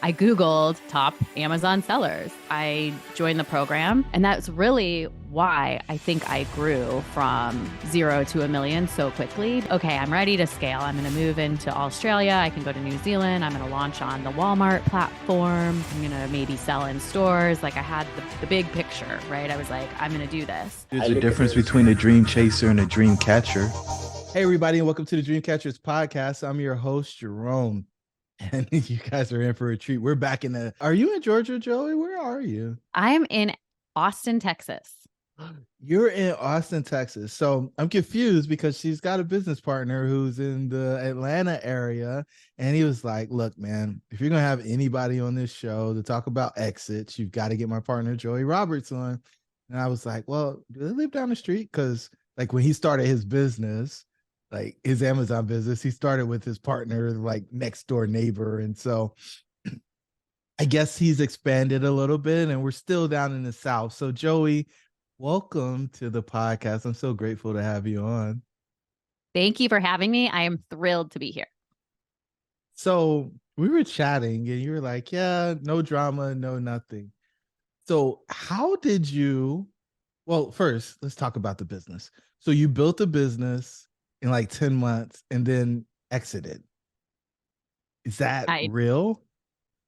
I Googled top Amazon sellers. I joined the program, and that's really why I think I grew from 0 to a million so quickly. Okay, I'm ready to scale. I'm going to move into Australia. I can go to New Zealand. I'm going to launch on the Walmart platform. I'm going to maybe sell in stores. Like I had the big picture, right? I was like, I'm going to do this. There's a difference between a dream chaser and a dream catcher. Hey, everybody, and welcome to the Dreamcatchers podcast. I'm your host, Jerome. And you guys are in for a treat. We're back in the. Are you in Georgia, Joey? Where are you? I'm in Austin, Texas. You're in Austin, Texas. So I'm confused because she's got a business partner who's in the Atlanta area. And he was like, look, man, if you're going to have anybody on this show to talk about exits, you've got to get my partner, Joie Roberts, on. And I was like, well, do they live down the street? Because like when he started his business, like his Amazon business, he started with his partner, like next door neighbor. And so I guess he's expanded a little bit and we're still down in the South. So Joey, welcome to the podcast. I'm so grateful to have you on. Thank you for having me. I am thrilled to be here. So we were chatting and you were like, yeah, no drama, no nothing. So how did you, well, first, let's talk about the business. So you built a business in like 10 months and then exited. Is that real?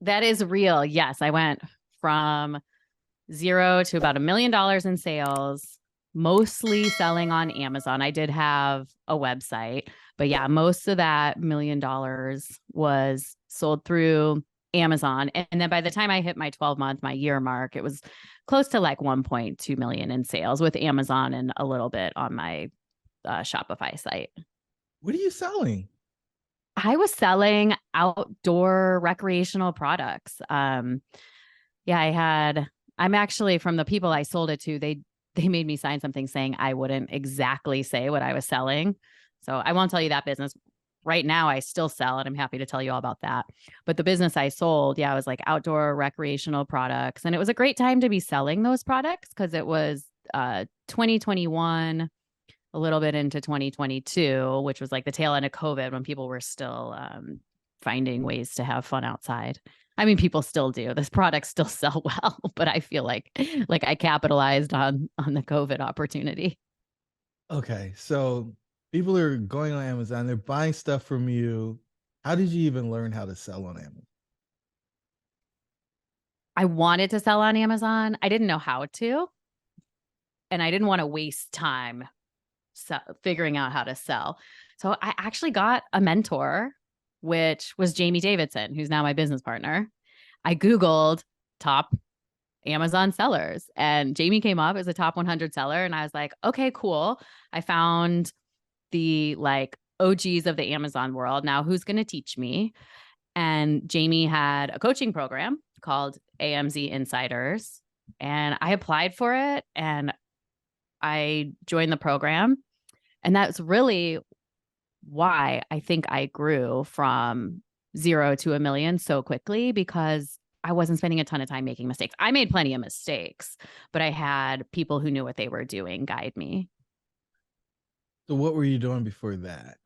That is real. Yes. I went from 0 to about $1 million in sales, mostly selling on Amazon. I did have a website, but yeah, most of that $1 million was sold through Amazon. And then by the time I hit my 12-month, my year mark, it was close to like 1.2 million in sales with Amazon and a little bit on my Shopify site. What are you selling? I was selling outdoor recreational products. I'm actually, from the people I sold it to, they made me sign something saying I wouldn't exactly say what I was selling. So I won't tell you that business. Right now, I still sell, and I'm happy to tell you all about that. But the business I sold, it was like outdoor recreational products. And it was a great time to be selling those products because it was 2021, a little bit into 2022, which was like the tail end of COVID when people were still finding ways to have fun outside. I mean, people still do. This product still sell well, but I feel like I capitalized on the COVID opportunity. Okay, so people are going on Amazon, they're buying stuff from you. How did you even learn how to sell on Amazon? I wanted to sell on Amazon. I didn't know how to, and I didn't want to waste time figuring out how to sell. So I actually got a mentor, which was Jamie Davidson, who's now my business partner. I Googled top Amazon sellers and Jamie came up as a top 100 seller. And I was like, okay, cool. I found the like OGs of the Amazon world. Now who's going to teach me? And Jamie had a coaching program called AMZ Insiders. And I applied for it and I joined the program. And that's really why I think I grew from 0 to a million so quickly, because I wasn't spending a ton of time making mistakes. I made plenty of mistakes, but I had people who knew what they were doing guide me. So what were you doing before that?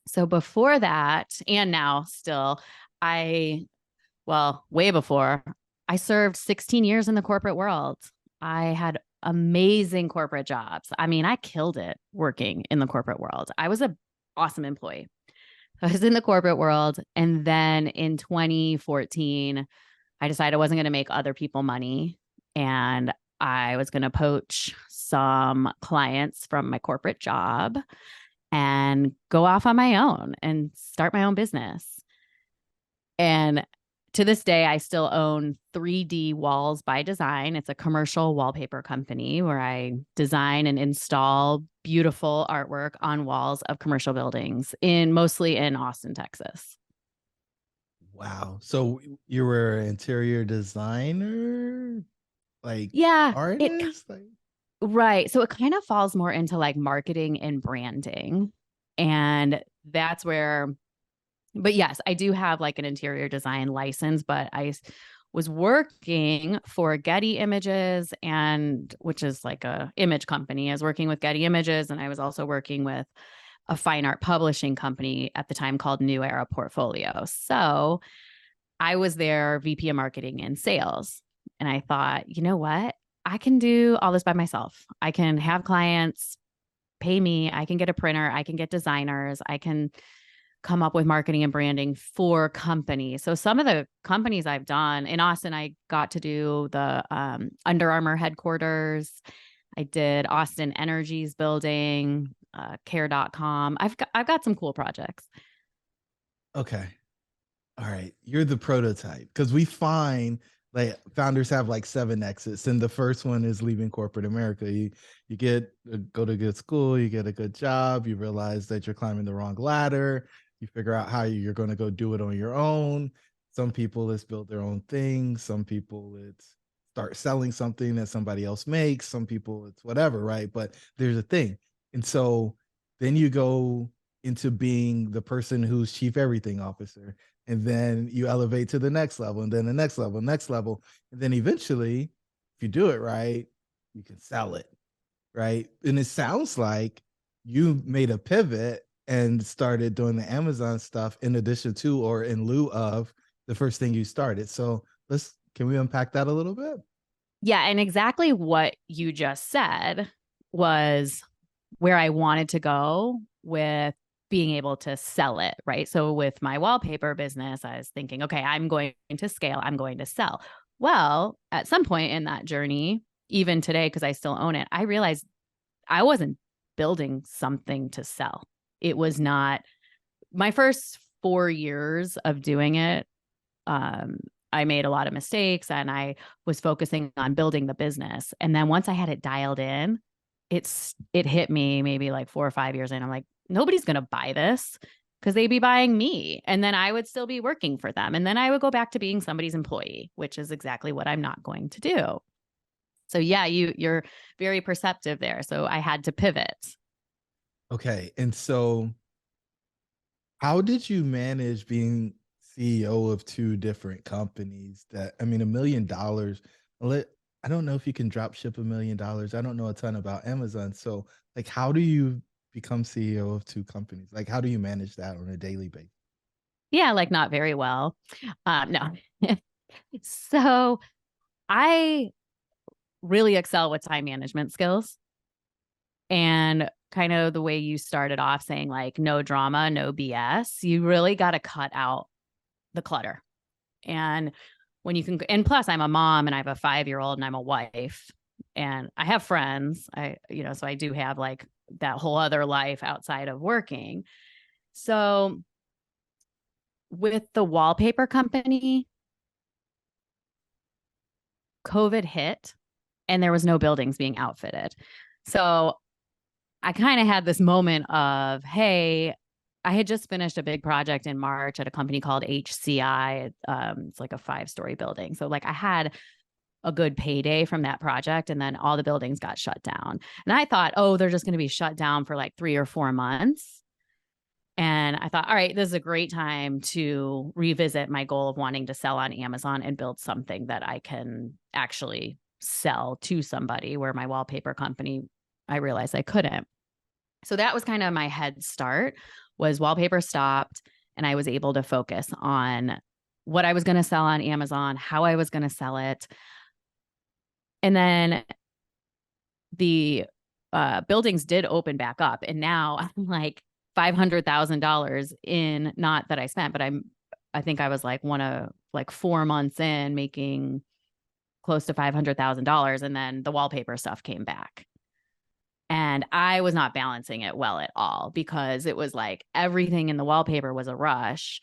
So before that, and now still, way before, I served 16 years in the corporate world. I had amazing corporate jobs. I mean, I killed it working in the corporate world. I was an awesome employee. I was in the corporate world. And then in 2014, I decided I wasn't going to make other people money. And I was going to poach some clients from my corporate job and go off on my own and start my own business. And to this day, I still own 3D Walls by Design. It's a commercial wallpaper company where I design and install beautiful artwork on walls of commercial buildings mostly in Austin, Texas. Wow. So you were an interior designer, like Yeah, artist? right. So it kind of falls more into like marketing and branding. And that's where but yes, I do have like an interior design license, but I was working for Getty Images, and which is like a image company. I was working with Getty Images, and I was also working with a fine art publishing company at the time called New Era Portfolio. So I was their VP of marketing and sales. And I thought, you know what? I can do all this by myself. I can have clients pay me. I can get a printer. I can get designers. I can come up with marketing and branding for companies. So some of the companies I've done in Austin, I got to do the Under Armour headquarters. I did Austin Energy's building, care.com. I've got some cool projects. Okay. All right. You're the prototype because we find like founders have like 7 exits, and the first one is leaving corporate America. You get go to good school, you get a good job, you realize that you're climbing the wrong ladder, you figure out how you're going to go do it on your own. Some people it's build their own thing, some people it's start selling something that somebody else makes, some people it's whatever, right? But there's a thing. And so then you go into being the person who's chief everything officer, and then you elevate to the next level, and then the next level, and then eventually if you do it right, you can sell it, right? And it sounds like you made a pivot and started doing the Amazon stuff in addition to or in lieu of the first thing you started. So can we unpack that a little bit? Yeah. And exactly what you just said was where I wanted to go with being able to sell it, right? So with my wallpaper business, I was thinking, okay, I'm going to scale, I'm going to sell. Well, at some point in that journey, even today, because I still own it, I realized I wasn't building something to sell. It was not my first 4 years of doing it. I made a lot of mistakes and I was focusing on building the business. And then once I had it dialed in, it hit me maybe like 4 or 5 years in. I'm like, nobody's going to buy this because they'd be buying me. And then I would still be working for them. And then I would go back to being somebody's employee, which is exactly what I'm not going to do. So yeah, you're very perceptive there. So I had to pivot. Okay. And so how did you manage being CEO of 2 different companies that, I mean, $1 million, I don't know if you can drop ship $1 million. I don't know a ton about Amazon. So like, how do you become CEO of 2 companies? Like, how do you manage that on a daily basis? Yeah, like not very well. No. So I really excel with time management skills. And kind of the way you started off saying like no drama, no BS, you really got to cut out the clutter. And when you can, and plus I'm a mom and I have a 5-year-old and I'm a wife and I have friends. So I do have like that whole other life outside of working. So with the wallpaper company, COVID hit and there was no buildings being outfitted. So I kind of had this moment of, hey, I had just finished a big project in March at a company called HCI. It's like a 5-story building. So like I had a good payday from that project and then all the buildings got shut down. And I thought, oh, they're just going to be shut down for like 3 or 4 months. And I thought, all right, this is a great time to revisit my goal of wanting to sell on Amazon and build something that I can actually sell to somebody, where my wallpaper company, I realized I couldn't. So that was kind of my head start, was wallpaper stopped and I was able to focus on what I was going to sell on Amazon, how I was going to sell it. And then the buildings did open back up. And now I'm like $500,000 in, not that I spent, but I think I was like 4 months in making close to $500,000. And then the wallpaper stuff came back. And I was not balancing it well at all because it was like everything in the wallpaper was a rush.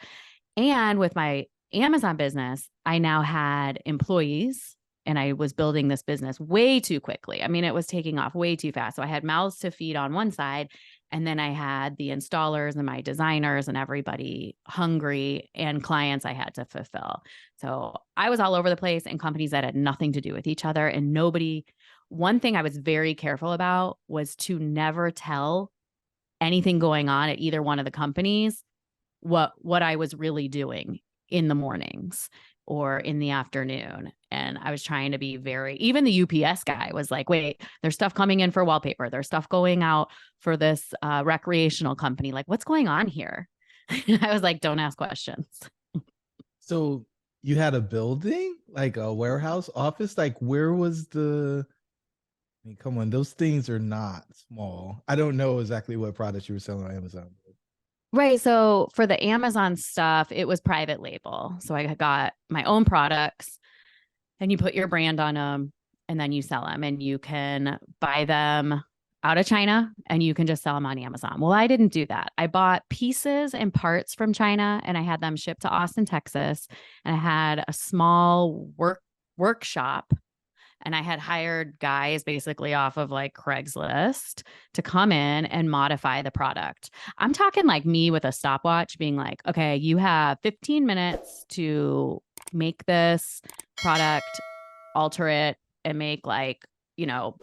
And with my Amazon business, I now had employees and I was building this business way too quickly. I mean, it was taking off way too fast. So I had mouths to feed on one side, and then I had the installers and my designers and everybody hungry and clients I had to fulfill. So I was all over the place in companies that had nothing to do with each other. And one thing I was very careful about was to never tell anything going on at either one of the companies what I was really doing in the mornings or in the afternoon. And I was trying to be even the UPS guy was like, wait, there's stuff coming in for wallpaper. There's stuff going out for this recreational company. Like, what's going on here? I was like, don't ask questions. So You had a building, like a warehouse office? Like where was the I mean, come on, those things are not small. I don't know exactly what products you were selling on Amazon. Right. So for the Amazon stuff, it was private label. So I got my own products and you put your brand on them and then you sell them and you can buy them out of China and you can just sell them on Amazon. Well, I didn't do that. I bought pieces and parts from China and I had them shipped to Austin, Texas. And I had a small workshop and I had hired guys basically off of like Craigslist to come in and modify the product. I'm talking like me with a stopwatch being like, okay, you have 15 minutes to make this product, alter it, and make like, you know,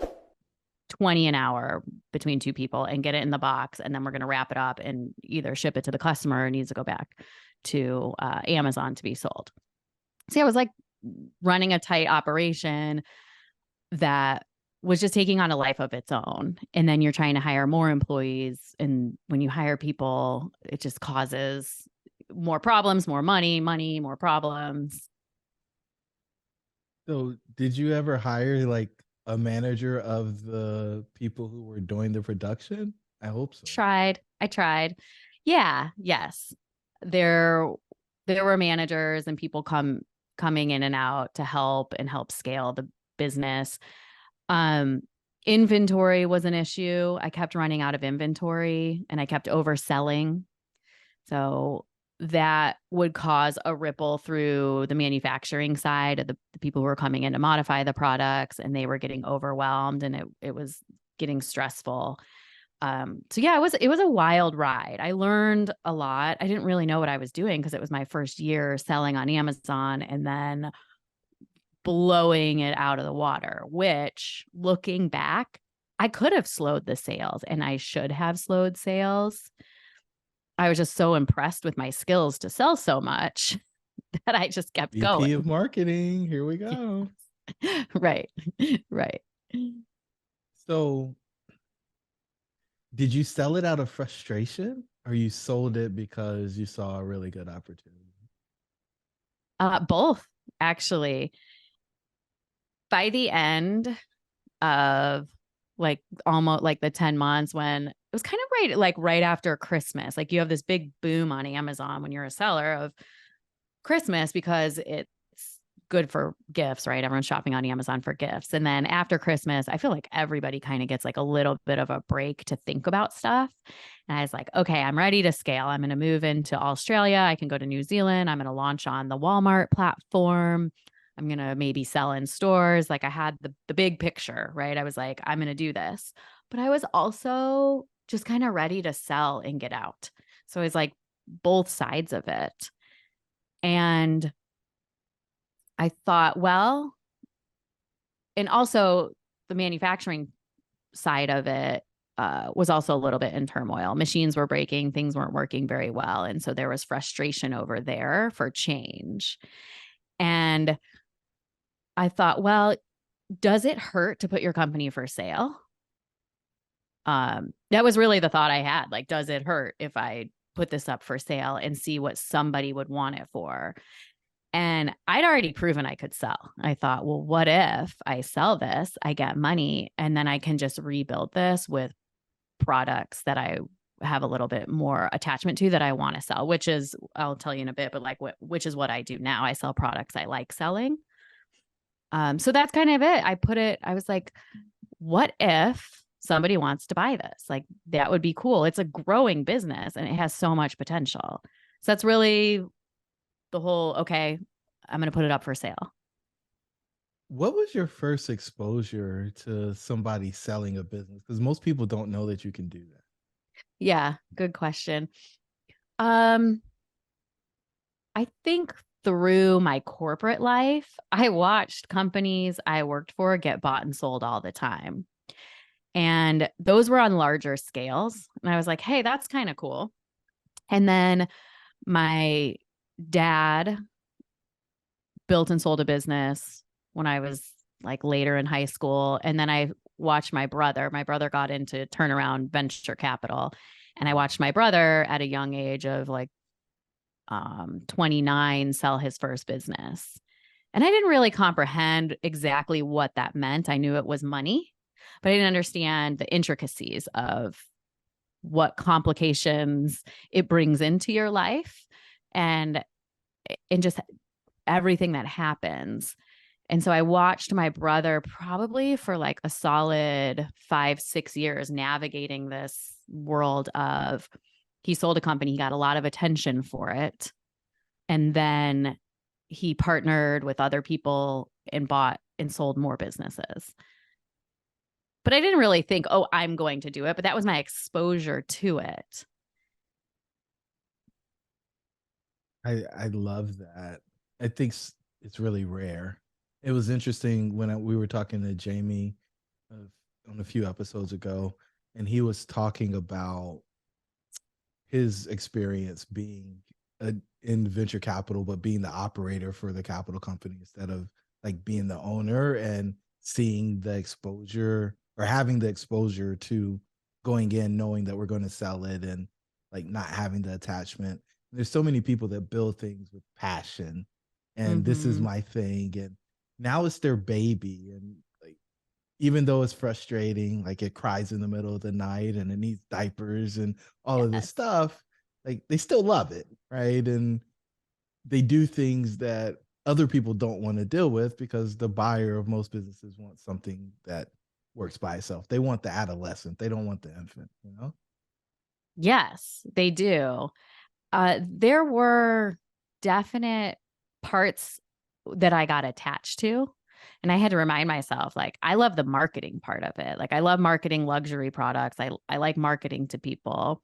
20 an hour between two people and get it in the box. And then we're going to wrap it up and either ship it to the customer or needs to go back to Amazon to be sold. See, I was like running a tight operation that was just taking on a life of its own. And then you're trying to hire more employees. And when you hire people, it just causes more problems, more money, more problems. So, did you ever hire like a manager of the people who were doing the production? I hope so. I tried. Yeah, yes. There there were managers and people coming in and out to help and help scale the business. Um, Inventory was an issue. I kept running out of inventory and I kept overselling. So that would cause a ripple through the manufacturing side of the people who were coming in to modify the products and they were getting overwhelmed and it was getting stressful. So yeah, it was a wild ride. I learned a lot. I didn't really know what I was doing because it was my first year selling on Amazon and then blowing it out of the water, which looking back, I could have slowed the sales and I should have slowed sales. I was just so impressed with my skills to sell so much that I just kept VP of going. marketing, here we go. Right. Right. So, did you sell it out of frustration or you sold it because you saw a really good opportunity? Both actually. By the end of like almost like the 10 months when it was kind of right after Christmas, like you have this big boom on Amazon when you're a seller of Christmas because it's good for gifts, right? Everyone's shopping on Amazon for gifts. And then after Christmas, I feel like everybody kind of gets like a little bit of a break to think about stuff. And I was like, okay, I'm ready to scale. I'm going to move into Australia. I can go to New Zealand. I'm going to launch on the Walmart platform. I'm going to maybe sell in stores. Like I had the big picture, right? I was like, I'm going to do this. But I was also just kind of ready to sell and get out. So I was like both sides of it. And I thought, well, and also the manufacturing side of it was also a little bit in turmoil. Machines were breaking, things weren't working very well. And so there was frustration over there for change. And I thought, well, does it hurt to put your company for sale? That was really the thought I had. Like, does it hurt if I put this up for sale and see what somebody would want it for? And I'd already proven I could sell. I thought, well, what if I sell this, I get money, and then I can just rebuild this with products that I have a little bit more attachment to that I want to sell, which is, I'll tell you in a bit, but like which is what I do now. I sell products I like selling. So that's kind of it. I was like, what if somebody wants to buy this? Like that would be cool. It's a growing business and it has so much potential. So that's really the whole, okay, I'm going to put it up for sale. What was your first exposure to somebody selling a business? Because most people don't know that you can do that. Yeah, good question. Um, I think through my corporate life, I watched companies I worked for get bought and sold all the time. And those were on larger scales. And I was like, hey, that's kind of cool. And then my dad built and sold a business when I was like later in high school. And then I watched my brother. My brother got into turnaround venture capital. And I watched my brother at a young age of like 29 sell his first business. And I didn't really comprehend exactly what that meant. I knew it was money, but I didn't understand the intricacies of what complications it brings into your life and just everything that happens. And so I watched my brother probably for like a solid 5-6 years navigating this world of, he sold a company, he got a lot of attention for it. And then he partnered with other people and bought and sold more businesses. But I didn't really think, oh, I'm going to do it. But that was my exposure to it. I love that. I think it's really rare. It was interesting when we were talking to Jamie on a few episodes ago, and he was talking about his experience being in venture capital, but being the operator for the capital company instead of like being the owner, and seeing the exposure or having the exposure to going in knowing that we're going to sell it, and like not having the attachment. There's so many people that build things with passion, and this is my thing, and now it's their baby, and like even though it's frustrating, like it cries in the middle of the night and it needs diapers and all of this Yes. stuff, like they still love it, right? And they do things that other people don't want to deal with, because the buyer of most businesses wants something that works by itself. They want the adolescent. They don't want the infant, you know? Yes, they do. There were definite parts that I got attached to. And I had to remind myself, like, I love the marketing part of it. Like, I love marketing luxury products. I like marketing to people.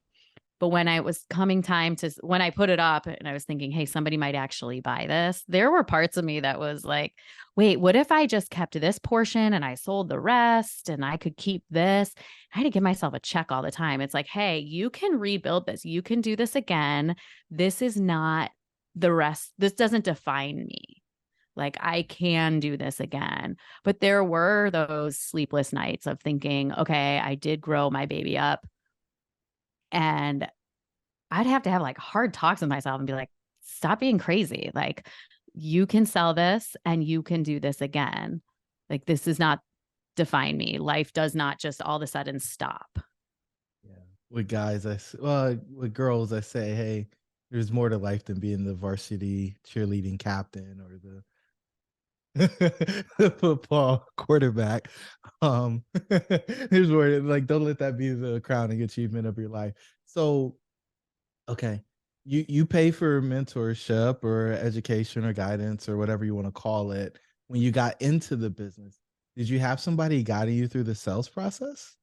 But when I was coming time to, when I put it up and I was thinking, hey, somebody might actually buy this, there were parts of me that was like, wait, what if I just kept this portion and I sold the rest and I could keep this? I had to give myself a check all the time. It's like, hey, you can rebuild this. You can do this again. This is not the rest. This doesn't define me. Like, I can do this again. But there were those sleepless nights of thinking, okay, I did grow my baby up. And I'd have to have like hard talks with myself and be like, stop being crazy. Like, you can sell this and you can do this again. Like, this does not define me. Life does not just all of a sudden stop. Yeah. With guys, well, with girls, I say, hey, there's more to life than being the varsity cheerleading captain or the football quarterback. Here's where, like, don't let that be the crowning achievement of your life. So, okay, you pay for mentorship or education or guidance or whatever you want to call it when you got into the business. Did you have somebody guiding you through the sales process?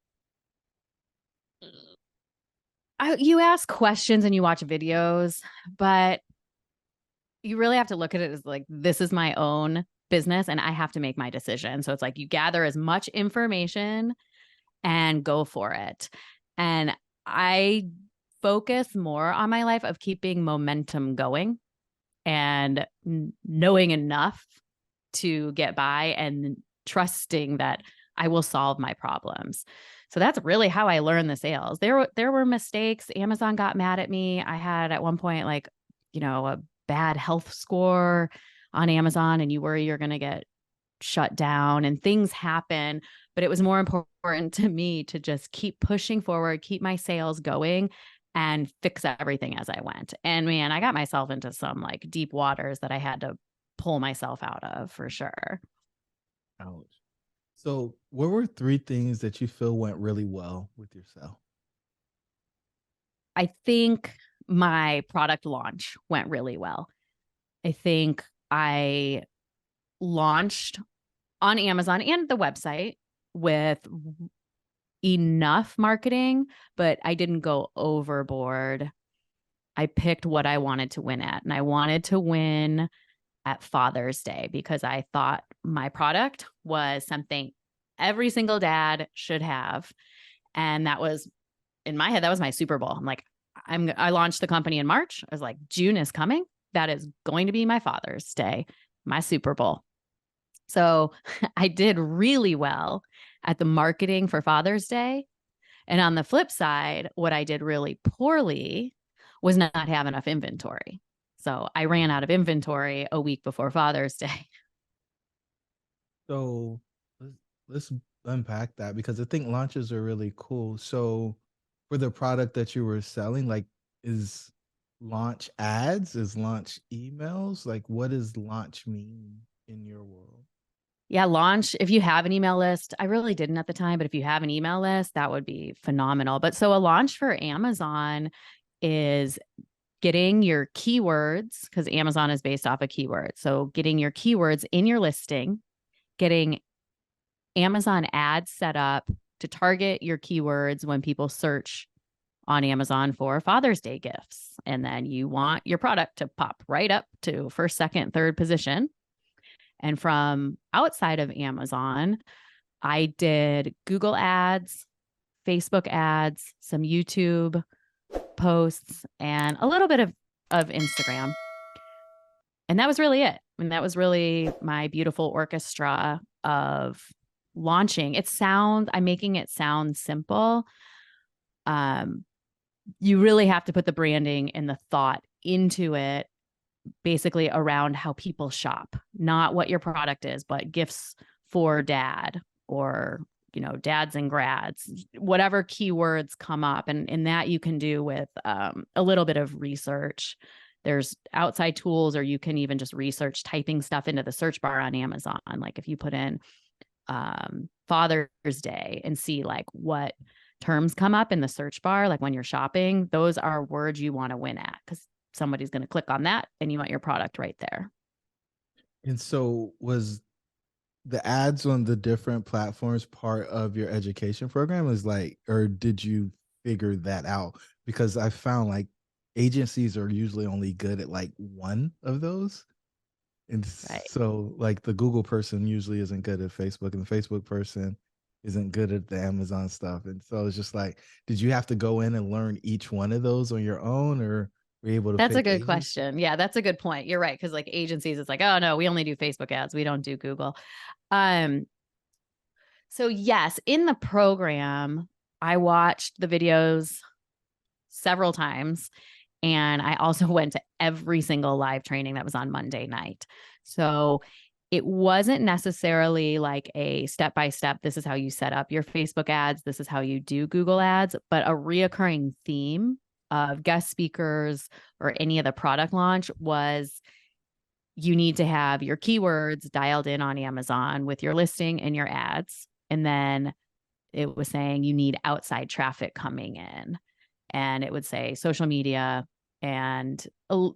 You ask questions and you watch videos, but you really have to look at it as like, this is my own business and I have to make my decision. So it's like you gather as much information and go for it. And I focus more on my life of keeping momentum going and knowing enough to get by and trusting that I will solve my problems. So that's really how I learned the sales. There were mistakes. Amazon got mad at me. I had at one point like, a bad health score on Amazon, and you worry you're going to get shut down and things happen. But it was more important to me to just keep pushing forward, keep my sales going, and fix everything as I went. And man, I got myself into some like deep waters that I had to pull myself out of for sure. Ouch. So, what were three things that you feel went really well with your sale? I think my product launch went really well. I think I launched on Amazon and the website with enough marketing, but I didn't go overboard. I picked what I wanted to win at, and I wanted to win at Father's Day because I thought my product was something every single dad should have. And that was in my head, that was my Super Bowl. I'm like, I launched the company in March. I was like, June is coming. That is going to be my Father's Day, my Super Bowl. So I did really well at the marketing for Father's Day. And on the flip side, what I did really poorly was not have enough inventory. So I ran out of inventory a week before Father's Day. So let's unpack that because I think launches are really cool. So for the product that you were selling, like is launch ads, is launch emails? Like what does launch mean in your world? Yeah, launch. If you have an email list, I really didn't at the time, but if you have an email list, that would be phenomenal. But so a launch for Amazon is getting your keywords, because Amazon is based off of keywords. So getting your keywords in your listing, getting Amazon ads set up to target your keywords when people search on Amazon for Father's Day gifts. And then you want your product to pop right up to first, second, third position. And from outside of Amazon, I did Google ads, Facebook ads, some YouTube posts, and a little bit of Instagram. And that was really it. And that was really my beautiful orchestra of launching. I'm making it sound simple. You really have to put the branding and the thought into it, basically around how people shop, not what your product is, but gifts for dad or, dads and grads, whatever keywords come up. And that you can do with a little bit of research. There's outside tools, or you can even just research typing stuff into the search bar on Amazon. Like if you put in Father's Day and see like what terms come up in the search bar, like when you're shopping, those are words you want to win at because somebody's going to click on that and you want your product right there. And so was the ads on the different platforms part of your education program is like, or did you figure that out? Because I found like agencies are usually only good at like one of those. And Right. so like the Google person usually isn't good at Facebook and the Facebook person isn't good at the Amazon stuff. And so it's just like, did you have to go in and learn each one of those on your own or were you able to That's a pick good agents? question. Yeah, that's a good point. You're right. Cause like agencies, it's like, oh no, we only do Facebook ads. We don't do Google. Um, so yes, in the program, I watched the videos several times. And I also went to every single live training that was on Monday night. So it wasn't necessarily like a step by step, this is how you set up your Facebook ads, this is how you do Google ads, but a reoccurring theme of guest speakers or any of the product launch was you need to have your keywords dialed in on Amazon with your listing and your ads. And then it was saying you need outside traffic coming in. And it would say social media. And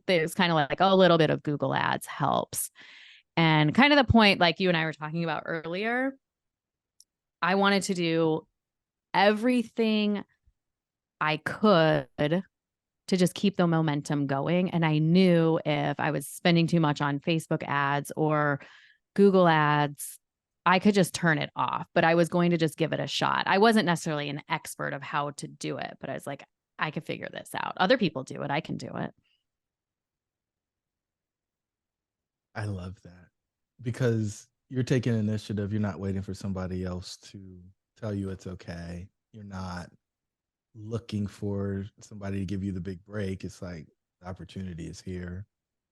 there's kind of like a little bit of Google ads helps. And kind of the point, like you and I were talking about earlier, I wanted to do everything I could to just keep the momentum going. And I knew if I was spending too much on Facebook ads or Google ads, I could just turn it off, but I was going to just give it a shot. I wasn't necessarily an expert of how to do it, but I was like, I could figure this out. Other people do it. I can do it. I love that because you're taking initiative. You're not waiting for somebody else to tell you it's okay. You're not looking for somebody to give you the big break. It's like the opportunity is here.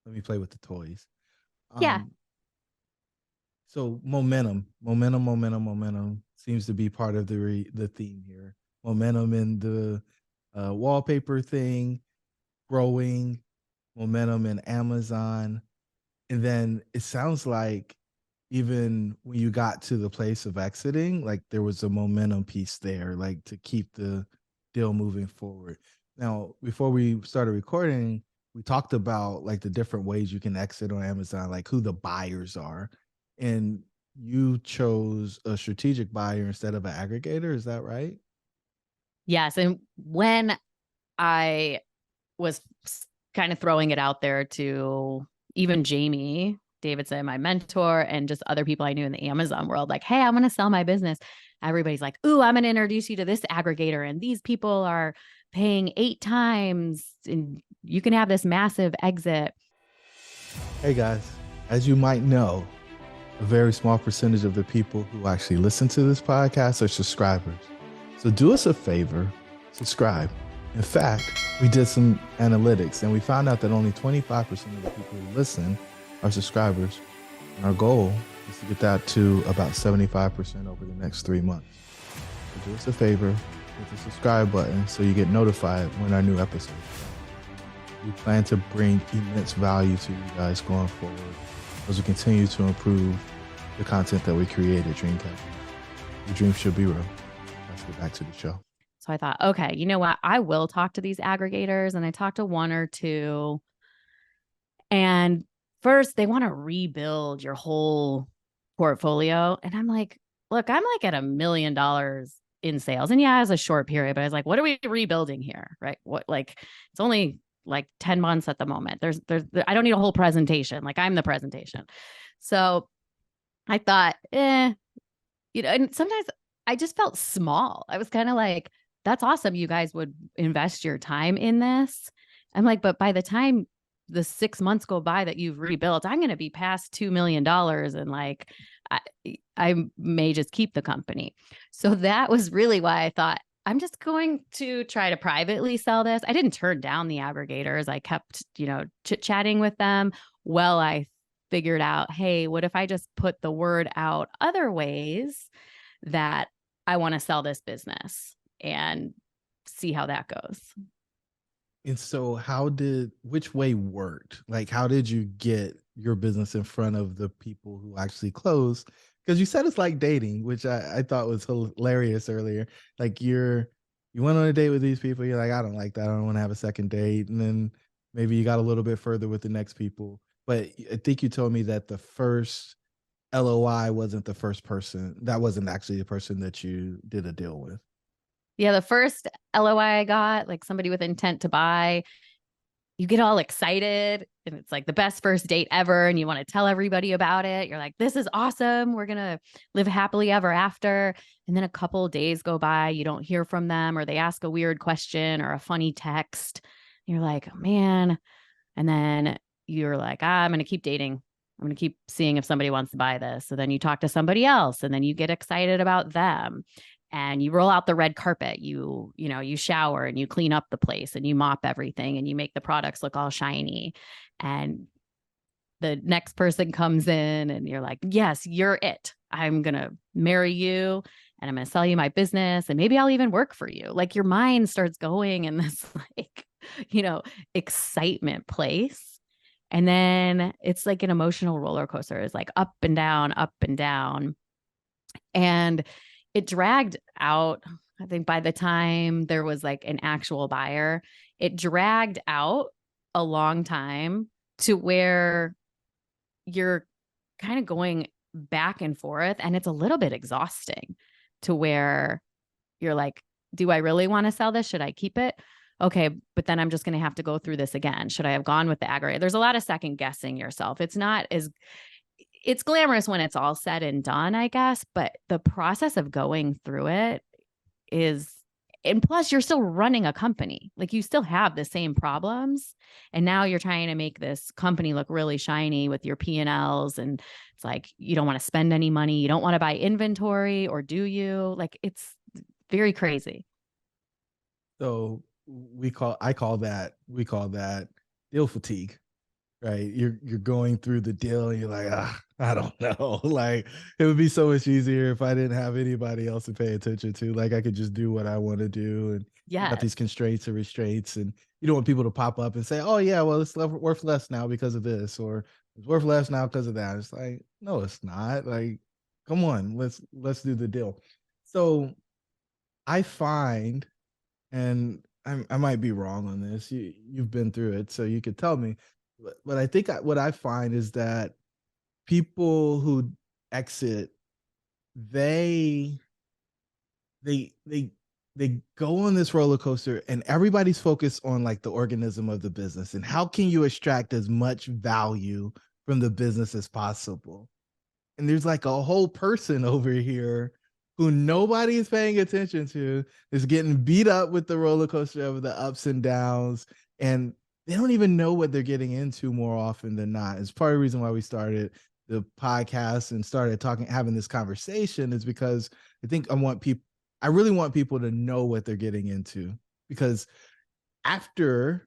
Let me play with the toys. Yeah. Um, so momentum seems to be part of the theme here. Momentum in the wallpaper thing, growing, momentum in Amazon, and then it sounds like even when you got to the place of exiting, like there was a momentum piece there, like to keep the deal moving forward. Now, before we started recording, we talked about like the different ways you can exit on Amazon, like who the buyers are. And you chose a strategic buyer instead of an aggregator. Is that right? Yes. And when I was kind of throwing it out there to even Jamie Davidson, my mentor, and just other people I knew in the Amazon world, like, hey, I'm going to sell my business. Everybody's like, ooh, I'm going to introduce you to this aggregator. And these people are paying 8 times and you can have this massive exit. Hey guys, as you might know, a very small percentage of the people who actually listen to this podcast are subscribers. So do us a favor, subscribe. In fact, we did some analytics and we found out that only 25% of the people who listen are subscribers. And our goal is to get that to about 75% over the next 3 months. So do us a favor, hit the subscribe button so you get notified when our new episodes come. We plan to bring immense value to you guys going forward as we continue to improve the content that we create at Dreamcatchers. Your dreams should be real. Let's get back to the show. So I thought, okay, you know what? I will talk to these aggregators. And I talked to one or two. And first, they want to rebuild your whole portfolio. And I'm like, look, I'm like at $1 million in sales. And yeah, it was a short period, but I was like, what are we rebuilding here? Right? What, like, it's only like 10 months at the moment. I don't need a whole presentation. Like, I'm the presentation. So I thought, and sometimes I just felt small. I was kind of like, that's awesome. You guys would invest your time in this. I'm like, but by the time the 6 months go by that you've rebuilt, I'm going to be past $2 million. And like, I may just keep the company. So that was really why I thought, I'm just going to try to privately sell this. I didn't turn down the aggregators. I kept, chit-chatting with them. Well, I figured out, hey, what if I just put the word out other ways that I want to sell this business and see how that goes. And so which way worked? Like, how did you get your business in front of the people who actually closed? Because you said it's like dating, which I thought was hilarious earlier. Like you went on a date with these people. You're like, I don't like that. I don't want to have a second date. And then maybe you got a little bit further with the next people. But I think you told me that the first LOI wasn't the first person. That wasn't actually the person that you did a deal with. Yeah, the first LOI I got, like somebody with intent to buy, you get all excited and it's like the best first date ever. And you want to tell everybody about it. You're like, this is awesome. We're going to live happily ever after. And then a couple of days go by, you don't hear from them, or they ask a weird question or a funny text. You're like, oh, man. And then you're like, I'm going to keep dating. I'm going to keep seeing if somebody wants to buy this. So then you talk to somebody else and then you get excited about them. And you roll out the red carpet, you shower and you clean up the place and you mop everything and you make the products look all shiny. And the next person comes in and you're like, yes, you're it. I'm going to marry you and I'm going to sell you my business and maybe I'll even work for you. Like your mind starts going in this like, excitement place. And then it's like an emotional roller coaster. It's like up and down, up and down. And it dragged out, I think by the time there was like an actual buyer, it dragged out a long time to where you're kind of going back and forth. And it's a little bit exhausting to where you're like, do I really want to sell this? Should I keep it? Okay, but then I'm just going to have to go through this again. Should I have gone with the aggregator? There's a lot of second guessing yourself. It's glamorous when it's all said and done, I guess, but the process of going through it is, and plus you're still running a company. Like you still have the same problems. And now you're trying to make this company look really shiny with your P&Ls. And it's like, you don't want to spend any money. You don't want to buy inventory, or do you? Like, it's very crazy. So we call that deal fatigue. Right. You're going through the deal and you're like, I don't know. Like it would be so much easier if I didn't have anybody else to pay attention to. Like I could just do what I want to do. And you got these constraints and restraints. And you don't want people to pop up and say, oh yeah, well, it's worth less now because of this, or it's worth less now because of that. It's like, no, it's not. Like, come on, let's do the deal. So I find, and I might be wrong on this. You've been through it, so you could tell me. But I think what I find is that people who exit, they go on this roller coaster, and everybody's focused on like the organism of the business and how can you extract as much value from the business as possible. And there's like a whole person over here who nobody is paying attention to, is getting beat up with the roller coaster of the ups and downs, and they don't even know what they're getting into more often than not. It's part of the reason why we started the podcast and started having this conversation, is because I really want people to know what they're getting into, because after,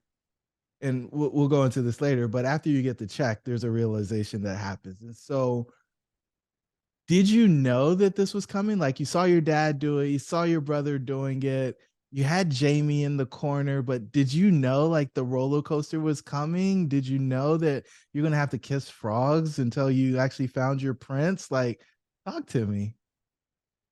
and we'll go into this later, but after you get the check, there's a realization that happens. And so, did you know that this was coming? Like, you saw your dad do it, you saw your brother doing it, you had Jamie in the corner, but did you know like the roller coaster was coming? Did you know that you're gonna have to kiss frogs until you actually found your prince? Like, talk to me.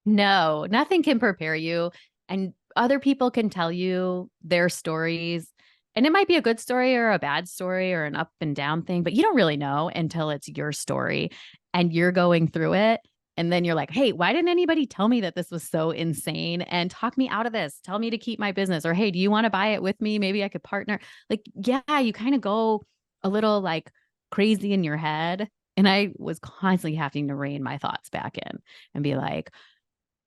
No, nothing can prepare you. And other people can tell you their stories. And it might be a good story or a bad story or an up and down thing, but you don't really know until it's your story and you're going through it. And then you're like, hey, why didn't anybody tell me that this was so insane and talk me out of this? Tell me to keep my business. Or, hey, do you want to buy it with me? Maybe I could partner. Like, yeah, you kind of go a little like crazy in your head. And I was constantly having to rein my thoughts back in and be like,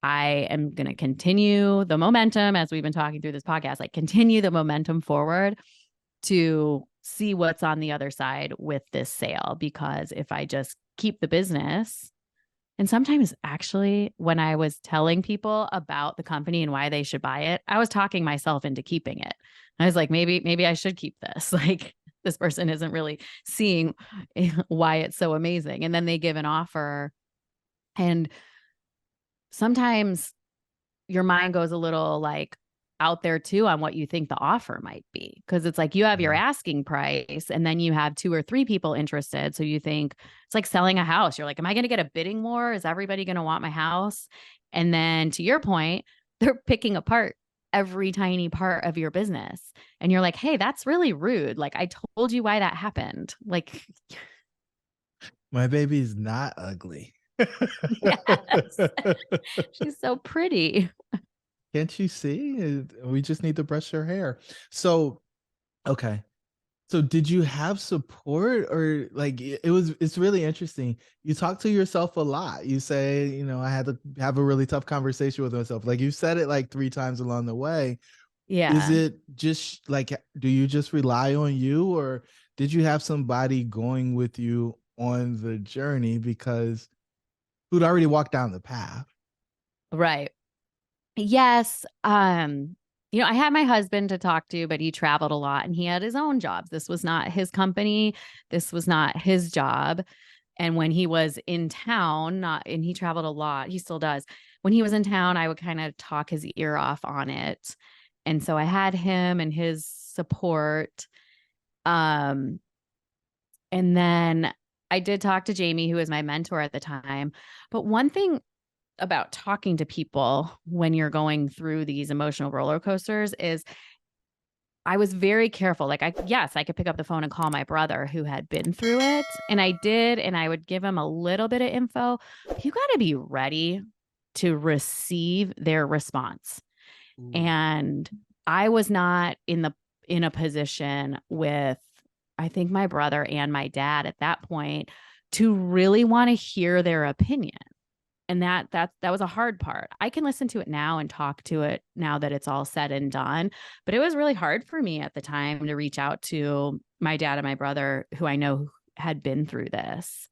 I am going to continue the momentum as we've been talking through this podcast, like continue the momentum forward to see what's on the other side with this sale. Because if I just keep the business, and sometimes actually when I was telling people about the company and why they should buy it, I was talking myself into keeping it. I was like, maybe I should keep this. Like this person isn't really seeing why it's so amazing. And then they give an offer, and sometimes your mind goes a little like out there too on what you think the offer might be. Cause it's like you have your Yeah. asking price and then you have two or three people interested. So you think it's like selling a house. You're like, am I going to get a bidding war? Is everybody going to want my house? And then to your point, they're picking apart every tiny part of your business. And you're like, hey, that's really rude. Like I told you why that happened. Like, My baby's not ugly. yes, she's so pretty. Can't you see? We just need to brush her hair. So, okay. So did you have support, or like it's really interesting. You talk to yourself a lot. You say, I had to have a really tough conversation with myself. Like you said it like 3 times along the way. Is Yeah. it just like, do you just rely on you, or did you have somebody going with you on the journey because who'd already walked down the path? Right. Yes. I had my husband to talk to, but he traveled a lot and he had his own jobs. This was not his company. This was not his job. And when he was in town, not and he traveled a lot, he still does. When he was in town, I would kind of talk his ear off on it. And so I had him and his support. Um, and then I did talk to Jamie, who was my mentor at the time. But one thing about talking to people when you're going through these emotional roller coasters is I was very careful. Like yes, I could pick up the phone and call my brother who had been through it. And I did, and I would give him a little bit of info. You got to be ready to receive their response. Ooh. And I was not in a position with, I think, my brother and my dad at that point to really want to hear their opinion. And that was a hard part. I can listen to it now and talk to it now that it's all said and done, but it was really hard for me at the time to reach out to my dad and my brother who I know had been through this.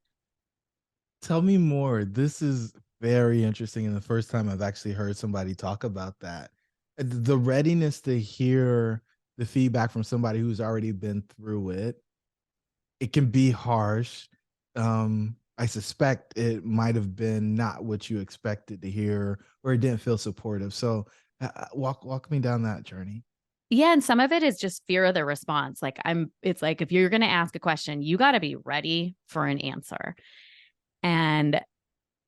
Tell me more. This is very interesting, and the first time I've actually heard somebody talk about that. The readiness to hear the feedback from somebody who's already been through it. It can be harsh. I suspect it might have been not what you expected to hear, or it didn't feel supportive. So, walk me down that journey. Yeah, and some of it is just fear of the response. It's like if you're going to ask a question, you got to be ready for an answer. And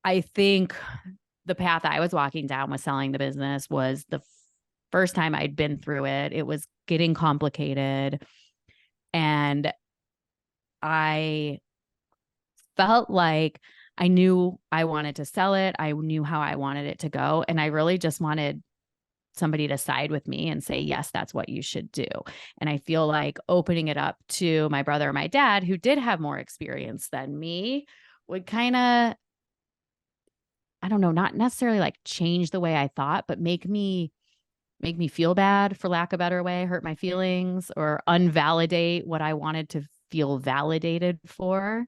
I think the path I was walking down with selling the business was the first time I'd been through it. It was getting complicated. And I felt like I knew I wanted to sell it. I knew how I wanted it to go. And I really just wanted somebody to side with me and say, yes, that's what you should do. And I feel like opening it up to my brother or my dad, who did have more experience than me, would kind of, I don't know, not necessarily like change the way I thought, but make me feel bad, for lack of a better way, hurt my feelings or unvalidate what I wanted to feel validated for.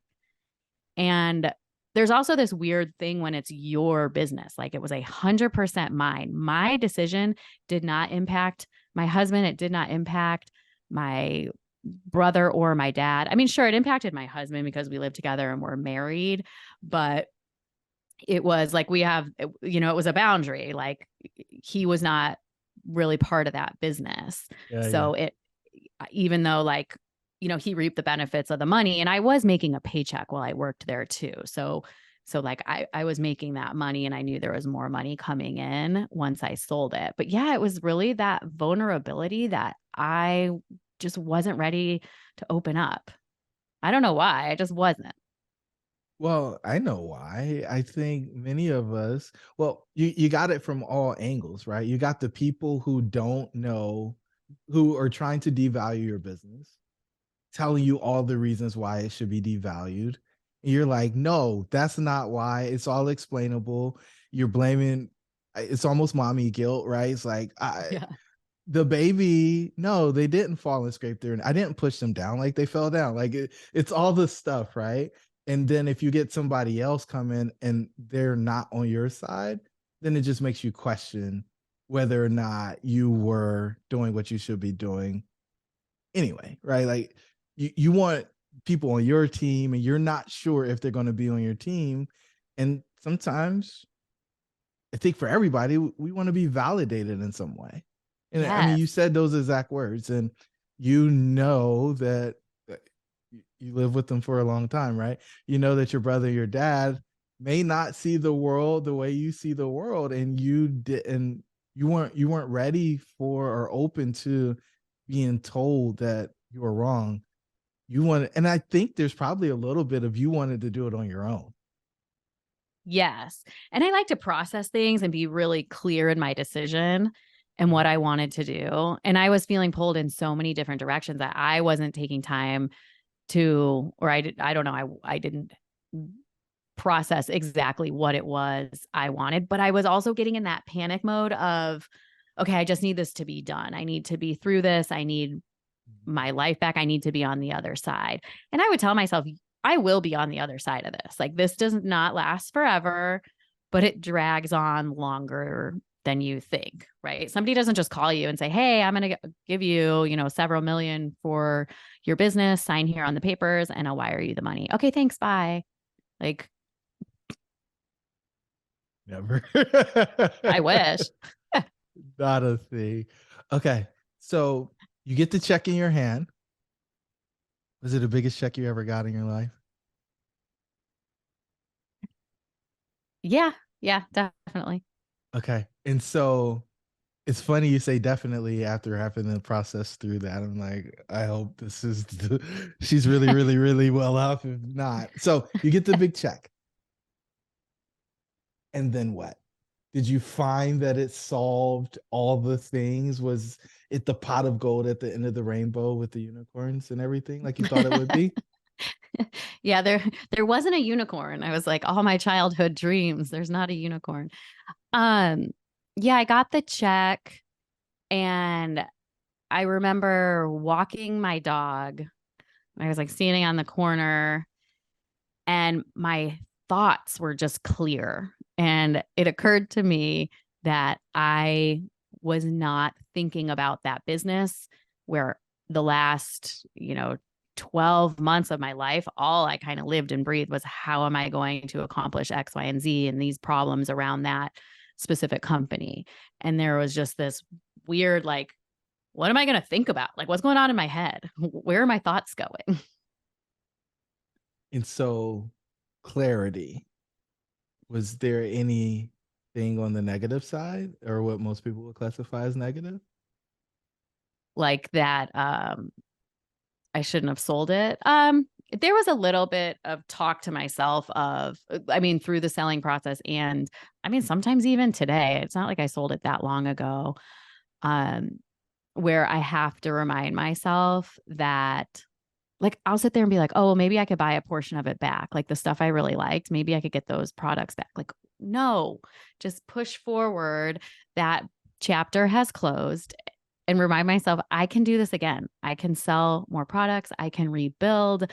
And there's also this weird thing when it's your business. Like it was 100% mine. My decision did not impact my husband. It did not impact my brother or my dad. I mean, sure, it impacted my husband because we live together and we're married, but it was like we have, you know, it was a boundary. Like he was not really part of that business. Yeah. So it, even though like, you know, he reaped the benefits of the money and I was making a paycheck while I worked there too. So like I was making that money and I knew there was more money coming in once I sold it. But yeah, it was really that vulnerability that I just wasn't ready to open up. I don't know why. I just wasn't. Well, I know why. I think many of us, well, you got it from all angles, right? You got the people who don't know, who are trying to devalue your business, telling you all the reasons why it should be devalued. And you're like, no, that's not why. It's all explainable. You're blaming, it's almost mommy guilt, right? It's like, Yeah. the baby, no, they didn't fall and scrape through. I didn't push them down, like they fell down. Like it's all the stuff, right? And then if you get somebody else come in and they're not on your side, then it just makes you question whether or not you were doing what you should be doing anyway, right? Like you want people on your team and you're not sure if they're going to be on your team. And sometimes I think for everybody, we want to be validated in some way. And I mean, Yes. you said those exact words, and you know that you live with them for a long time, right? You know that your brother, your dad may not see the world the way you see the world, and you didn't, you weren't ready for or open to being told that you were wrong. You wanted, and I think there's probably a little bit of you wanted to do it on your own. Yes. And I like to process things and be really clear in my decision and what I wanted to do. And I was feeling pulled in so many different directions that I wasn't taking time to, or I don't know, I didn't process exactly what it was I wanted, but I was also getting in that panic mode of, okay, I just need this to be done. I need to be through this. I need my life back. I need to be on the other side. And I would tell myself, I will be on the other side of this. Like this does not last forever, but it drags on longer than you think, right? Somebody doesn't just call you and say, "Hey, I'm going to give you, you know, several million for your business. Sign here on the papers and I'll wire you the money." Okay, thanks, bye. Like Never. I wish. Not a thing. Okay. So you get the check in your hand. Was it the biggest check you ever got in your life? Yeah, yeah, definitely. Okay. And so it's funny you say definitely after having to process through that. I'm like, I hope this is she's really, really, really well off. If not. So you get the big check. And then what? Did you find that it solved all the things? Was it the pot of gold at the end of the rainbow with the unicorns and everything like you thought it would be? Yeah, there wasn't a unicorn. I was like, all my childhood dreams, there's not a unicorn. Um, yeah, I got the check and I remember walking my dog. I was like standing on the corner and my thoughts were just clear. And it occurred to me that I was not thinking about that business where the last, you know, 12 months of my life, all I kind of lived and breathed was how am I going to accomplish X, Y, and Z and these problems around that specific company. And there was just this weird, like, what am I going to think about? Like, what's going on in my head? Where are my thoughts going? And so clarity, was there anything on the negative side or what most people would classify as negative? Like that, I shouldn't have sold it. There was a little bit of talk to myself of, I mean, through the selling process. And I mean, sometimes even today, it's not like I sold it that long ago, um, where I have to remind myself that like I'll sit there and be like, oh, well, maybe I could buy a portion of it back. Like the stuff I really liked, maybe I could get those products back. Like, no, just push forward. That chapter has closed and remind myself I can do this again. I can sell more products. I can rebuild.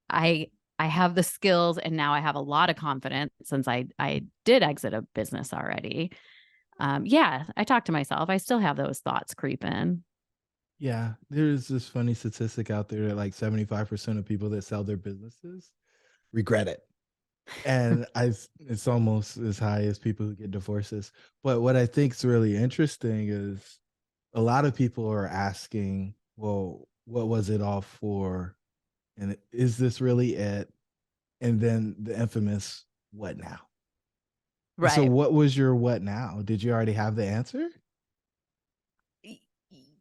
I I have the skills, and now I have a lot of confidence since I did exit a business already. Yeah, I talk to myself. I still have those thoughts creeping. Yeah, there's this funny statistic out there that like 75% of people that sell their businesses regret it. And it's almost as high as people who get divorces. But what I think is really interesting is a lot of people are asking, well, what was it all for? And is this really it? And then the infamous what now? And so Right. what was your what now? Did you already have the answer?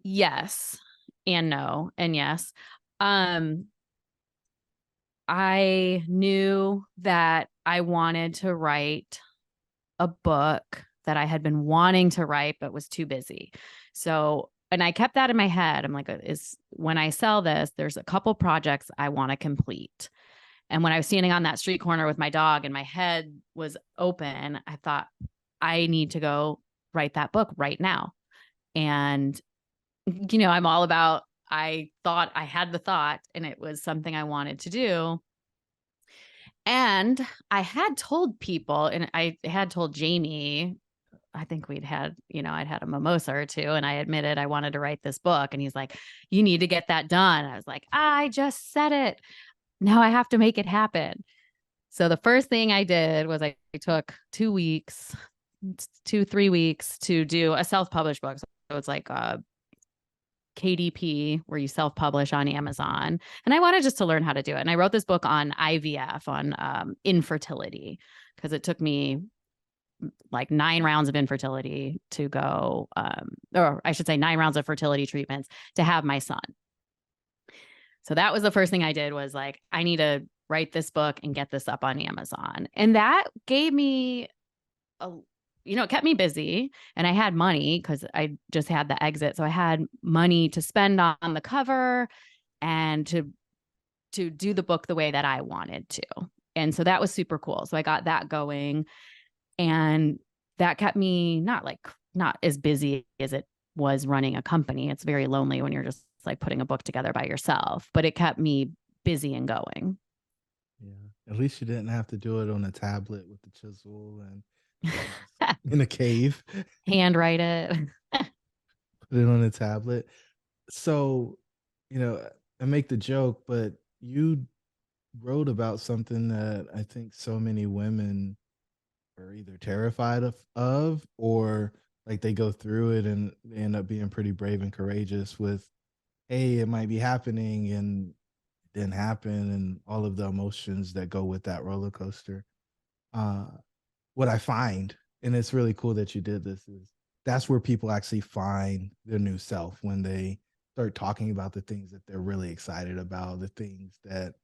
Yes, and no, and yes. Um, I knew that I wanted to write a book that I had been wanting to write, but was too busy. So, and I kept that in my head. I'm like, is when I sell this, there's a couple projects I want to complete. And when I was standing on that street corner with my dog and my head was open, I thought, I need to go write that book right now. And, I'm all about, I thought I had the thought and it was something I wanted to do. And I had told people, and I had told Jamie, I think I'd had a mimosa or two, and I admitted I wanted to write this book. And he's like, you need to get that done. I was like, I just said it. Now I have to make it happen. So the first thing I did was I took 2 weeks, 3 weeks to do a self-published book. So it's like KDP, where you self-publish on Amazon. And I wanted just to learn how to do it. And I wrote this book on IVF, on infertility, because it took me like 9 rounds of infertility to go, or I should say 9 rounds of fertility treatments to have my son. So that was the first thing I did, was like, I need to write this book and get this up on Amazon. And that gave me it kept me busy, and I had money because I just had the exit. So I had money to spend on the cover and to do the book the way that I wanted to. And so that was super cool. So I got that going, and that kept me not as busy as it was running a company. It's very lonely when you're just like putting a book together by yourself, but it kept me busy and going. Yeah. At least you didn't have to do it on a tablet with the chisel and in a cave. Handwrite it. Put it on a tablet. So, I make the joke, but you wrote about something that I think so many women are either terrified of or like they go through it and they end up being pretty brave and courageous with, hey, it might be happening and it didn't happen and all of the emotions that go with that roller coaster. Uh, what I find, and it's really cool that you did this, is that's where people actually find their new self when they start talking about the things that they're really excited about, the things that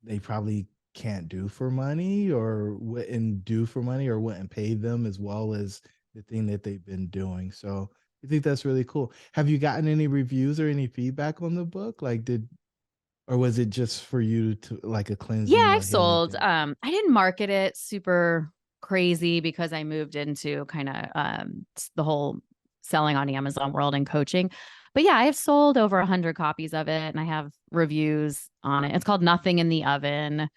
they probably can't do for money or wouldn't do for money or wouldn't pay them as well as the thing that they've been doing. So I think that's really cool. Have you gotten any reviews or any feedback on the book? Or was it just for you to like a Yeah, cleansing or I've healing sold. thing? I didn't market it super crazy because I moved into kind of the whole selling on Amazon world and coaching. But yeah, I have sold over 100 copies of it, and I have reviews on it. It's called Nothing in the Oven,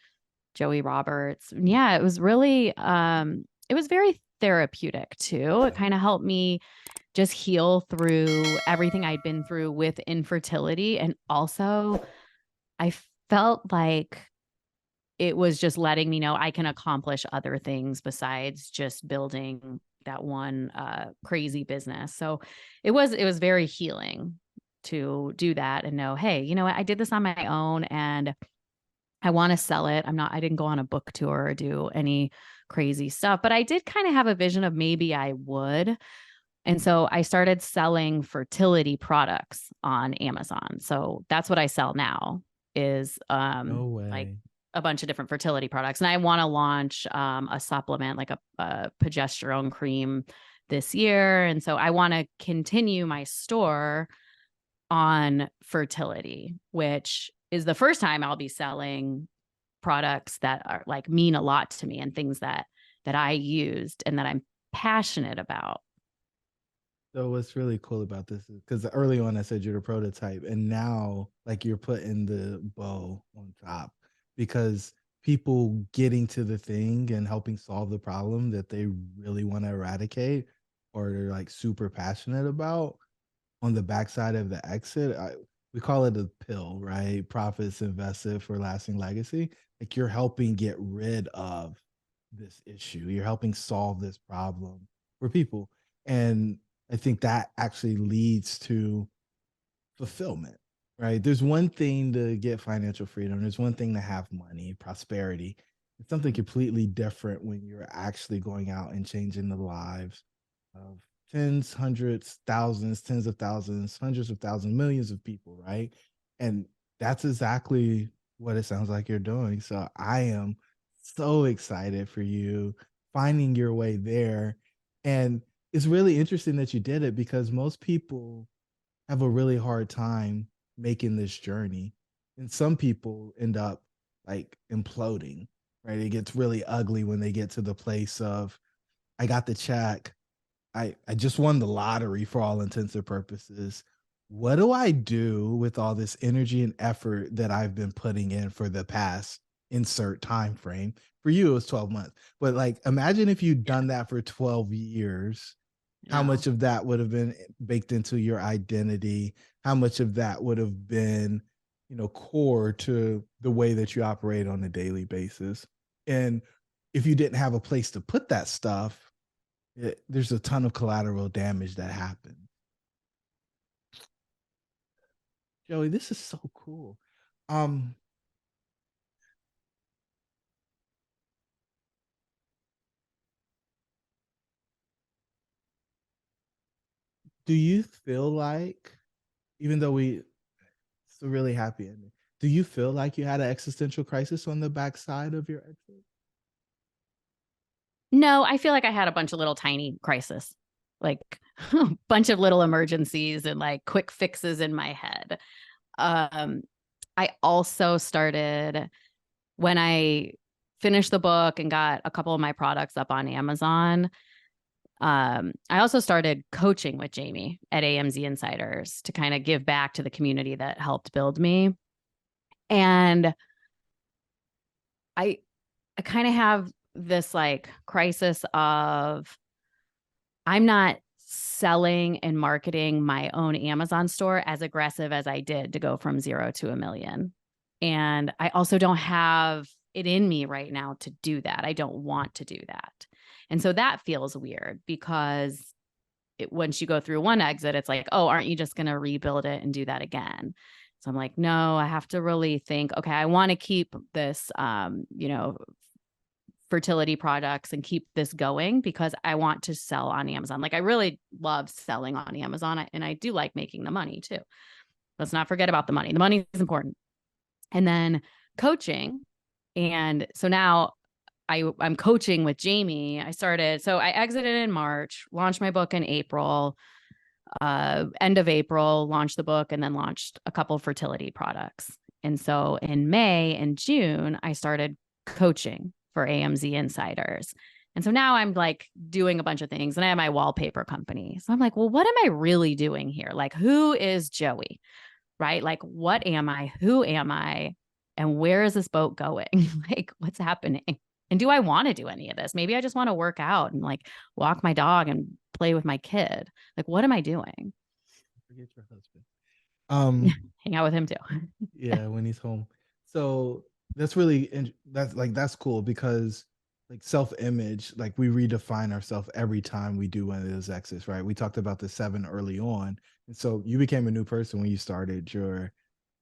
Joie Roberts. And yeah, it was very therapeutic too. It kind of helped me just heal through everything I'd been through with infertility. And also, I felt like it was just letting me know I can accomplish other things besides just building that one crazy business. So it was very healing to do that and know, hey, you know what? I did this on my own and I want to sell it. I didn't go on a book tour or do any crazy stuff, but I did kind of have a vision of maybe I would. And so I started selling fertility products on Amazon. So that's what I sell now, is No like way. a bunch of different fertility products. And I want to launch a supplement, like a progesterone cream this year. And so I want to continue my store on fertility, which is the first time I'll be selling products that are like mean a lot to me and things that I used and that I'm passionate about. So what's really cool about this is because early on I said you're the prototype, and now like you're putting the bow on top. because people getting to the thing and helping solve the problem that they really want to eradicate or they're like super passionate about on the backside of the exit, we call it a pill, right? Profits invested for lasting legacy. Like you're helping get rid of this issue. You're helping solve this problem for people. And I think that actually leads to fulfillment, right? There's one thing to get financial freedom, there's one thing to have money, prosperity. It's something completely different when you're actually going out and changing the lives of tens, hundreds, thousands, tens of thousands, hundreds of thousands, millions of people, right? And that's exactly what it sounds like you're doing. So I am so excited for you finding your way there. And it's really interesting that you did it because most people have a really hard time making this journey. And some people end up like imploding, right? It gets really ugly when they get to the place of, I got the check. I just won the lottery for all intents and purposes. What do I do with all this energy and effort that I've been putting in for the past insert time frame? For you, it was 12 months. But like imagine if you'd Yeah. done that for 12 years, how No. much of that would have been baked into your identity, how much of that would have been, core to the way that you operate on a daily basis. And if you didn't have a place to put that stuff, there's a ton of collateral damage that happens. Joey, this is so cool. um do you feel like, even though it's a really happy ending, do you feel like you had an existential crisis on the backside of your exit? No, I feel like I had a bunch of little tiny crises, like a bunch of little emergencies and like quick fixes in my head. Um, I also started when I finished the book and got a couple of my products up on Amazon. I also started coaching with Jamie at AMZ Insiders to kind of give back to the community that helped build me. And I I kind of have this like crisis of I'm not selling and marketing my own Amazon store as aggressive as I did to go from 0 to 1 million. And I also don't have it in me right now to do that. I don't want to do that. And so that feels weird because once you go through one exit, it's like, oh, aren't you just going to rebuild it and do that again? So I'm like, no, I have to really think, okay, I want to keep this, fertility products and keep this going because I want to sell on Amazon. Like I really love selling on Amazon and I do like making the money too. Let's not forget about the money. The money is important. And then coaching. And so now I'm coaching with Jamie. I exited in March, launched my book in April, end of April, launched the book and then launched a couple fertility products. And so in May and June, I started coaching for AMZ Insiders. And so now I'm like doing a bunch of things and I have my wallpaper company. So I'm like, well, what am I really doing here? Like, who is Joie? Right? Like, what am I? Who am I? And where is this boat going? Like, what's happening? And do I want to do any of this? Maybe I just want to work out and like walk my dog and play with my kid. Like, what am I doing? Forget your husband. Um, Hang out with him too. yeah, when he's home. So that's really that's cool because like self-image, like we redefine ourselves every time we do one of those exits, right? We talked about the 7 early on. And so you became a new person when you started your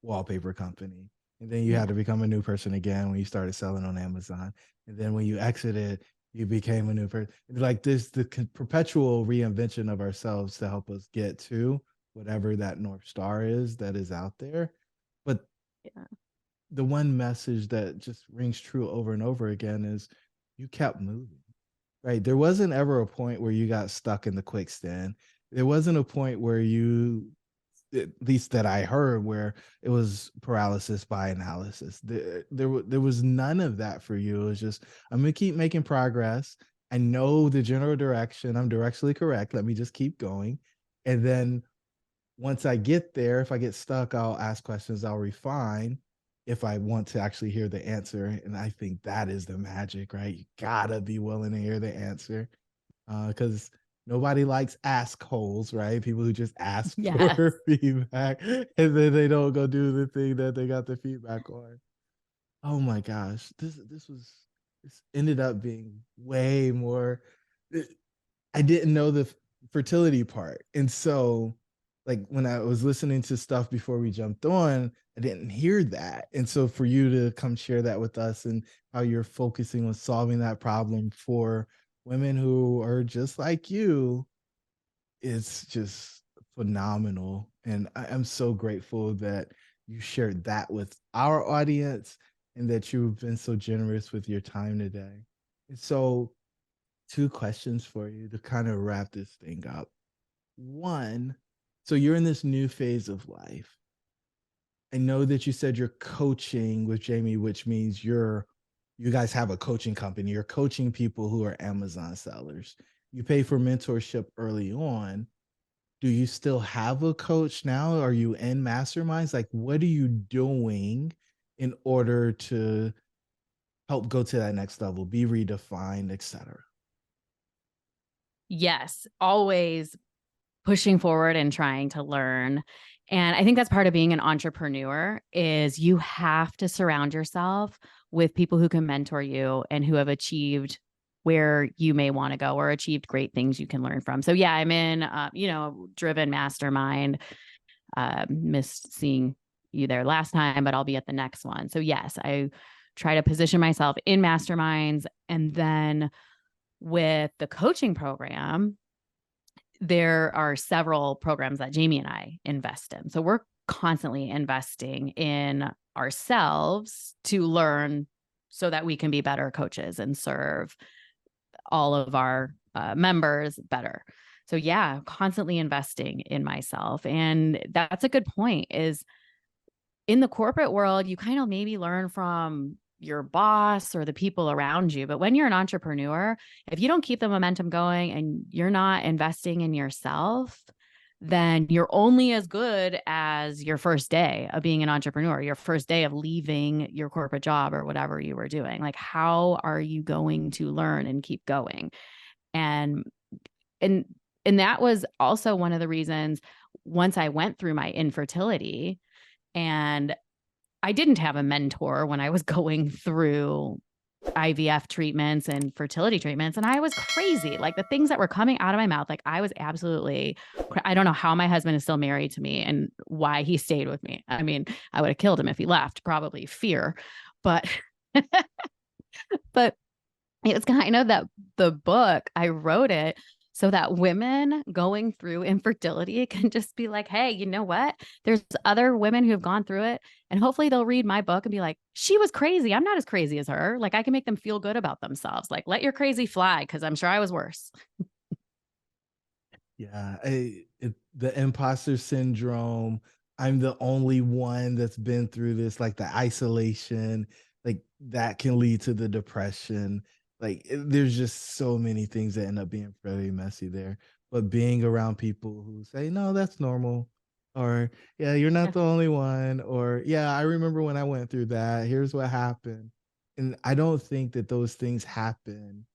wallpaper company. And then you Yeah. had to become a new person again when you started selling on Amazon. And then when you exited, you became a new person. Like this, the perpetual reinvention of ourselves to help us get to whatever that North Star is that is out there. But Yeah. the one message that just rings true over and over again is you kept moving, right? There wasn't ever a point where you got stuck in the quicksand. There wasn't a point where you, at least that I heard, where it was paralysis by analysis. There was none of that for you. It was just, I'm going to keep making progress. I know the general direction. I'm directionally correct. Let me just keep going. And then once I get there, if I get stuck, I'll ask questions, I'll refine. if I want to actually hear the answer. And I think that is the magic, right? You gotta be willing to hear the answer. Because nobody likes ask holes, right? People who just ask Yes. for feedback and then they don't go do the thing that they got the feedback on. Oh my gosh, this ended up being way more. I didn't know the fertility part, and so like when I was listening to stuff before we jumped on, I didn't hear that, and so for you to come share that with us and how you're focusing on solving that problem for women who are just like you, it's just phenomenal. And I'm so grateful that you shared that with our audience and that you've been so generous with your time today. And so, two questions for you to kind of wrap this thing up. One, so you're in this new phase of life. I know that you said you're coaching with Jamie, which means you guys have a coaching company. You're coaching people who are Amazon sellers. You pay for mentorship early on. Do you still have a coach now? Are you in masterminds? Like, what are you doing in order to help go to that next level, be redefined, etc.? Yes, always pushing forward and trying to learn. And I think that's part of being an entrepreneur is you have to surround yourself with people who can mentor you and who have achieved where you may want to go or achieved great things you can learn from. So yeah, I'm in driven mastermind. Missed seeing you there last time, but I'll be at the next one. So yes, I try to position myself in masterminds. And then with the coaching program, there are several programs that Jamie and I invest in. So we're constantly investing in ourselves to learn so that we can be better coaches and serve all of our members better. So yeah, constantly investing in myself. And that's a good point is in the corporate world, you kind of maybe learn from your boss or the people around you. But when you're an entrepreneur, if you don't keep the momentum going and you're not investing in yourself, then you're only as good as your first day of being an entrepreneur, your first day of leaving your corporate job or whatever you were doing. Like, how are you going to learn and keep going? And and and that was also one of the reasons once I went through my infertility and I didn't have a mentor when I was going through IVF treatments and fertility treatments. And I was crazy. Like the things that were coming out of my mouth, like I was absolutely, I don't know how my husband is still married to me and why he stayed with me. I mean, I would have killed him if he left, probably fear. But, but it was kind of that the book, I wrote it so that women going through infertility can just be like, hey, you know what? There's other women who have gone through it. And hopefully they'll read my book and be like, she was crazy. I'm not as crazy as her. Like I can make them feel good about themselves. Like, let your crazy fly, because I'm sure I was worse. Yeah, the imposter syndrome. I'm the only one that's been through this, like the isolation, like that can lead to the depression. Like there's just so many things that end up being pretty messy there. But being around people who say, no, that's normal, or yeah, you're not Yeah. the only one, or yeah, I remember when I went through that. Here's what happened. And I don't think that those things happen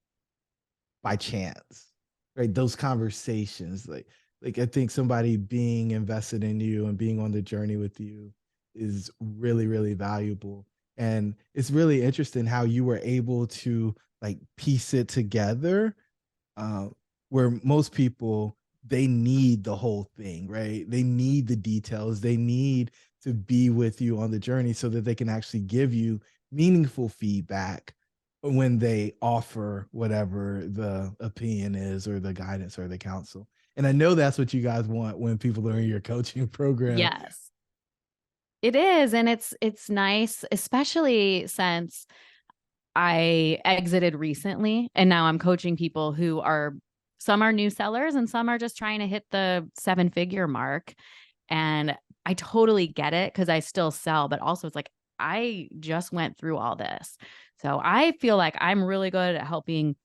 by chance, right? Those conversations, like I think somebody being invested in you and being on the journey with you is really, really valuable. And it's really interesting how you were able to like piece it together, uh, where most people they need the whole thing, right? They need the details. They need to be with you on the journey so that they can actually give you meaningful feedback when they offer whatever the opinion is or the guidance or the counsel. And I know that's what you guys want when people are in your coaching program. Yes, it is. And it's nice, especially since I exited recently and now I'm coaching people who are some are new sellers and some are just trying to hit the 7-figure mark. And I totally get it because I still sell, but also it's like I just went through all this. So I feel like I'm really good at helping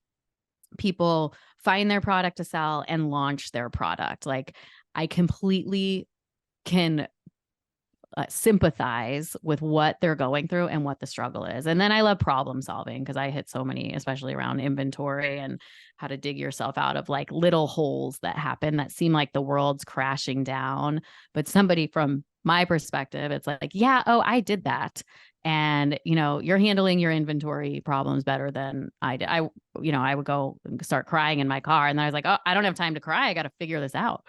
people find their product to sell and launch their product. Like I completely can sympathize with what they're going through and what the struggle is. And then I love problem solving because I hit so many, especially around inventory and how to dig yourself out of like little holes that happen that seem like the world's crashing down. But somebody from my perspective, it's like, yeah, oh, I did that. And, you're handling your inventory problems better than I did. I would go and start crying in my car. And then I was like, oh, I don't have time to cry. I got to figure this out.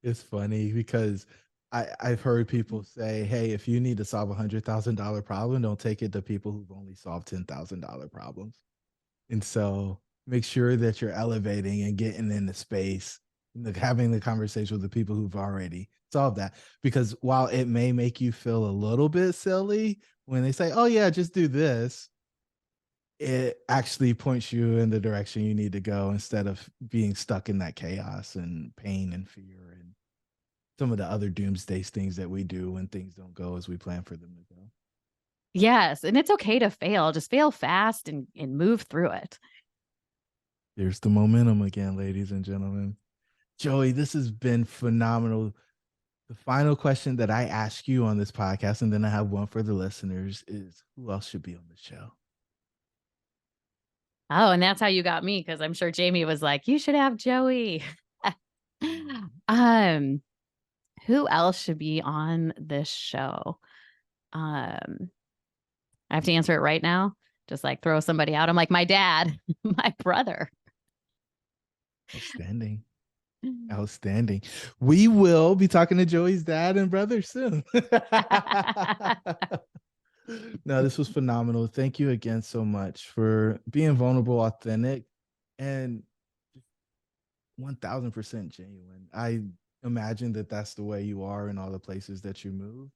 It's funny because I've heard people say, hey, if you need to solve $100,000 problem, don't take it to people who've only solved $10,000 problems. And so make sure that you're elevating and getting into space, having the conversation with the people who've already solved that. Because while it may make you feel a little bit silly when they say, oh, yeah, just do this, it actually points you in the direction you need to go instead of being stuck in that chaos and pain and fear and some of the other doomsday things that we do when things don't go as we plan for them to go. Yes. And it's okay to fail. Just fail fast and move through it. Here's the momentum again, ladies and gentlemen. Joey, this has been phenomenal. The final question that I ask you on this podcast, and then I have one for the listeners, is who else should be on the show? Oh, and that's how you got me, because I'm sure Jamie was like, you should have Joey. um, who else should be on this show? I have to answer it right now. Just like throw somebody out. I'm like, my dad, my brother. Outstanding. Outstanding. We will be talking to Joey's dad and brother soon. No, this was phenomenal. Thank you again so much for being vulnerable, authentic, and 1000% genuine. I imagine that that's the way you are in all the places that you move.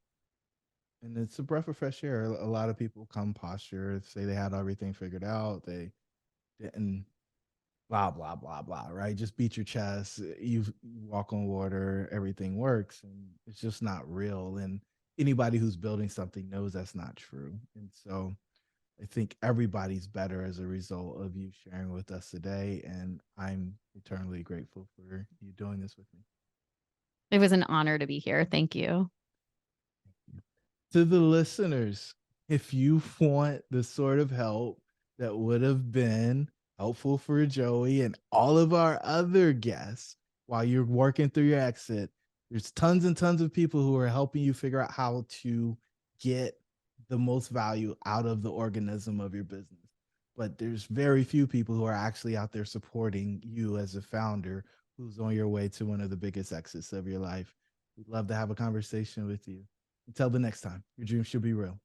And it's a breath of fresh air. A lot of people come posture, say they had everything figured out. They didn't, blah, blah, blah, blah, right? Just beat your chest. You walk on water, everything works. And it's just not real. And anybody who's building something knows that's not true. And so I think everybody's better as a result of you sharing with us today. And I'm eternally grateful for you doing this with me. It was an honor to be here. Thank you. To the listeners, if you want the sort of help that would have been helpful for Joey and all of our other guests while you're working through your exit, there's tons and tons of people who are helping you figure out how to get the most value out of the organism of your business. But there's very few people who are actually out there supporting you as a founder who's on your way to one of the biggest exits of your life. We'd love to have a conversation with you. Until the next time, your dreams should be real.